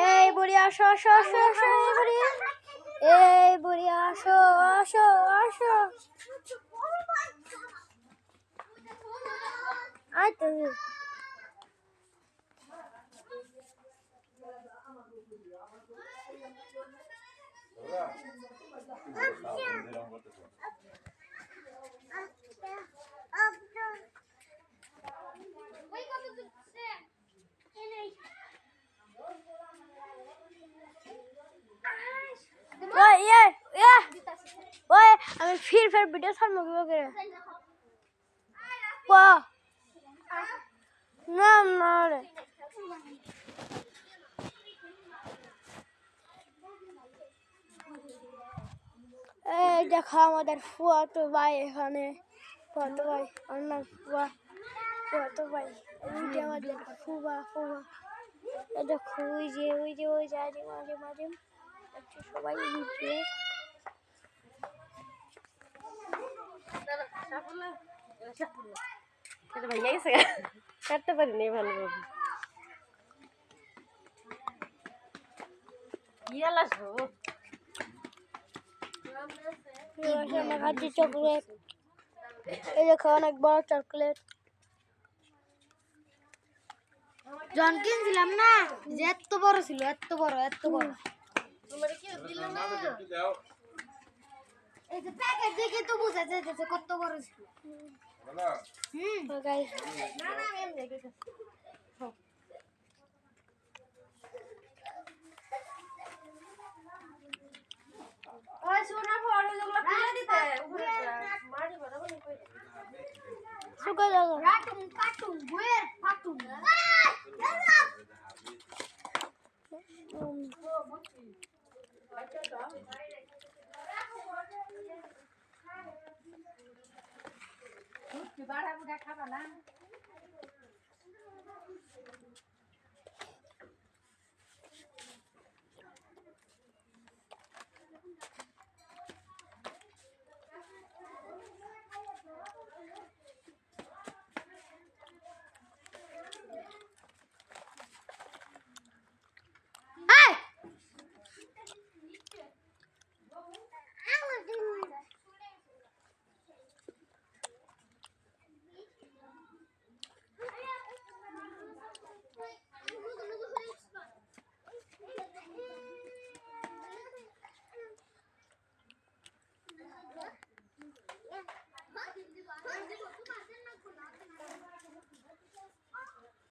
এই বুড়ি আসো আসো আসো আসো এই বুড়ি আসো আসো আসো আয় তো আমি ফির ভিডিও ছাড়বো কিভাবে না না রে এই দেখো আমাদের ফুয়াতো ভাই এখানে ফুয়াতো ভাই আমার নাম ফুয়াতো ভাই এইটা আমাদের ফুবা এই দেখো ওই যে মাঝে মাঝে সবাই উঠে ভাইয়া গেছে কাটতে পারিনি ভালো খাচ্ছি চকলেট এই দেখো অনেক বড় চকলেট জন কিনছিলাম না যে এত বড় ছিল এত বড় এই যে প্যাকেট দেখে তো বোঝা যাচ্ছে কত বড় ছিল তো গাইস না আমি দেখেছি ওই সোনা ফল গুলো খুলে দিতে উপরে মারি বড় বড় কই সুগা দাও রাত